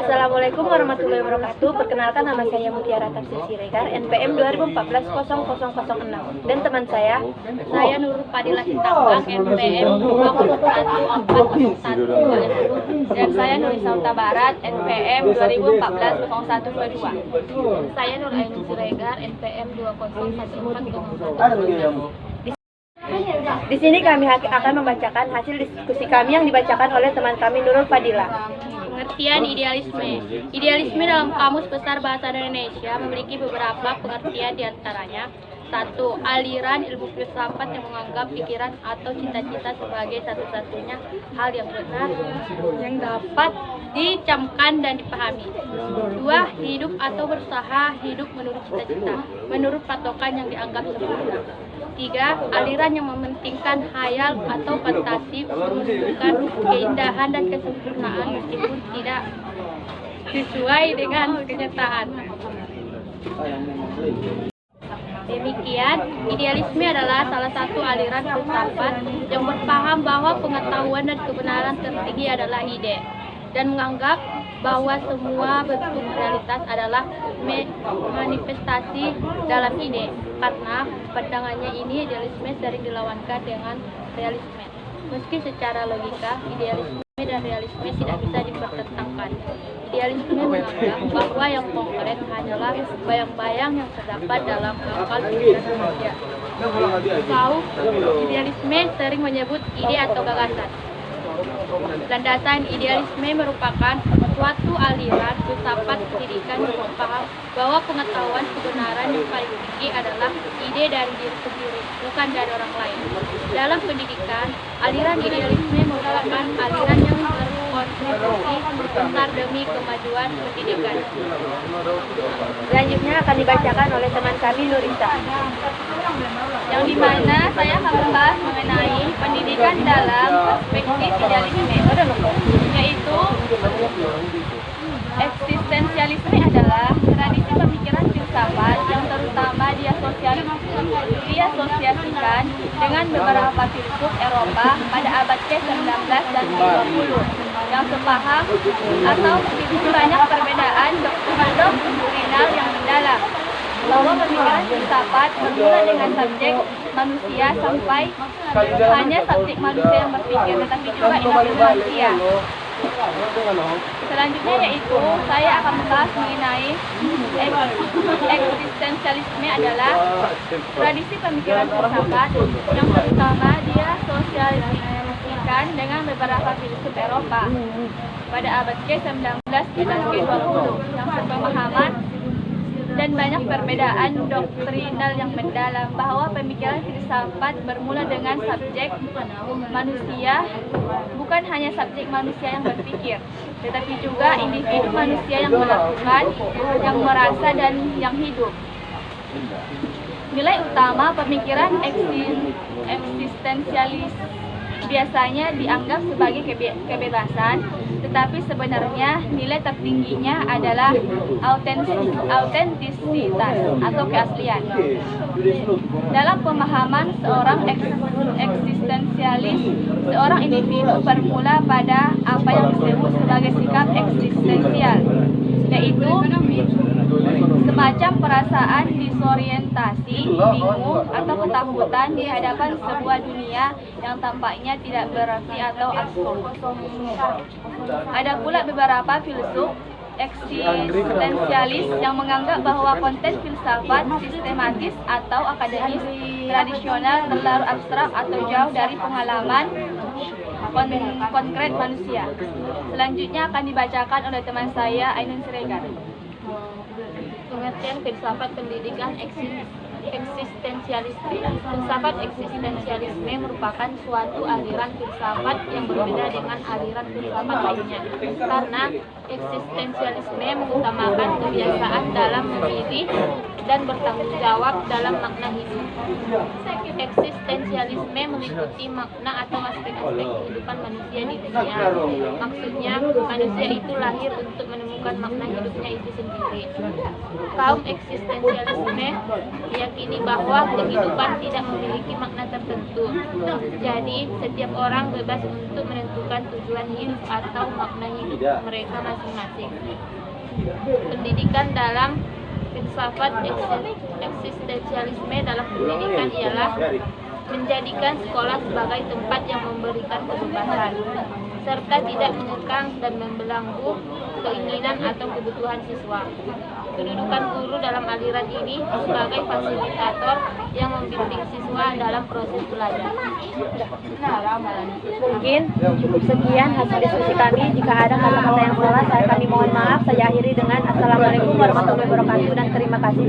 Assalamualaikum warahmatullahi wabarakatuh. Perkenalkan, nama saya Mutiara Tafsir Siregar, NPM 2014-0006. Dan teman saya Nurul Fadilah Sintambang, NPM 2011401. Dan saya Nurisa Huta Barat, NPM 2014-0122. Saya Nur Ainun Siregar, NPM 201401. di sini kami akan membacakan hasil diskusi kami yang dibacakan oleh teman kami Nurul Fadilah. Pengertian idealisme. Idealisme dalam Kamus Besar Bahasa Indonesia memiliki beberapa pengertian, diantaranya: 1. Aliran ilmu filsafat yang menganggap pikiran atau cita-cita sebagai satu-satunya hal yang benar yang dapat dicamkan dan dipahami. 2. Hidup atau berusaha hidup menurut cita-cita, menurut patokan yang dianggap sempurna. 3. Aliran yang mementingkan khayal atau fantasi untuk menunjukkan keindahan dan kesempurnaan meskipun tidak sesuai dengan kenyataan. Demikian, idealisme adalah salah satu aliran filsafat yang berpaham bahwa pengetahuan dan kebenaran tertinggi adalah ide, dan menganggap bahwa semua bentuk realitas adalah manifestasi dalam ide. Karena pandangannya ini, idealisme sering dilawankan dengan realisme. Meski secara logika, idealisme dan realisme tidak bisa dipertentangkan. Idealisme menganggap bahwa yang konkret hanyalah bayang-bayang yang terdapat dalam akal pikiran manusia. Kaum idealisme sering menyebut ide atau gagasan. Landasan idealisme merupakan suatu aliran filsafat pendidikan yang berpaham bahwa pengetahuan kebenaran yang paling tinggi adalah ide dari diri sendiri, bukan dari orang lain. Dalam pendidikan, aliran idealisme merupakan aliran yang berkontribusi besar demi kemajuan pendidikan. Selanjutnya akan dibacakan oleh teman kami Nurisa, yang dimana saya akan membahas mengenai pendidikan dalam perspektif idealisme, yaitu eksistensialisme adalah tradisi pemikiran filsafat yang terutama diasosiasikan dengan beberapa filsuf Eropa pada abad ke-19 dan ke-20 yang sepaham atau memiliki banyak perbedaan doktrinal yang mendalam, bahwa pemikiran filsafat bermula dengan subjek manusia sampai hanya subjek manusia yang berpikir, tetapi juga individu manusia. Selanjutnya yaitu saya akan membahas mengenai eksistensialisme adalah tradisi pemikiran filsafat yang terutama diasosiasikan dengan beberapa filsuf Eropa pada abad ke-19 dan ke-20 yang sepemahaman dan banyak perbedaan doktrinal yang mendalam, bahwa pemikiran filsafat bermula dengan subjek manusia, bukan hanya subjek manusia yang berpikir, tetapi juga individu manusia yang melakukan, yang merasa, dan yang hidup. Nilai utama pemikiran eksistensialis biasanya dianggap sebagai kebebasan, tetapi sebenarnya nilai tertingginya adalah autentisitas atau keaslian. Dalam pemahaman seorang eksistensialis, seorang individu bermula pada apa yang disebut sebagai sikap eksistensial, yaitu semacam perasaan disorientasi, bingung, atau ketakutan di hadapan sebuah dunia yang tampaknya tidak berarti atau absurd. Ada pula beberapa filsuf eksistensialis yang menganggap bahwa konten filsafat sistematis atau akademis tradisional terlalu abstrak atau jauh dari pengalaman konkret manusia. Selanjutnya akan dibacakan oleh teman saya, Ainun Siregar. Pengertian filsafat pendidikan eksistensialisme. Filsafat eksistensialisme merupakan suatu aliran filsafat yang berbeda dengan aliran filsafat lainnya, karena eksistensialisme mengutamakan kebiasaan dalam memilih dan bertanggung jawab dalam makna hidup. Eksistensialisme meliputi makna atau aspek-aspek kehidupan manusia di dunia. Maksudnya, manusia itu lahir untuk menemukan makna hidupnya itu sendiri. Kaum eksistensialisme meyakini meyakini bahwa kehidupan tidak memiliki makna tertentu. Jadi, setiap orang bebas untuk menentukan tujuan hidup atau makna hidup mereka masing-masing. Pendidikan dalam filsafat eksistensialisme dalam pendidikan ialah menjadikan sekolah sebagai tempat yang memberikan kebebasan, serta tidak mengekang dan membelenggu keinginan atau kebutuhan siswa. Kedudukan guru dalam aliran ini sebagai fasilitator yang membimbing siswa dalam proses belajar. Mungkin cukup sekian hasil diskusi kami. Jika ada kata-kata yang salah, kami mohon maaf. Saya akhiri dengan Assalamualaikum warahmatullahi wabarakatuh dan terima kasih.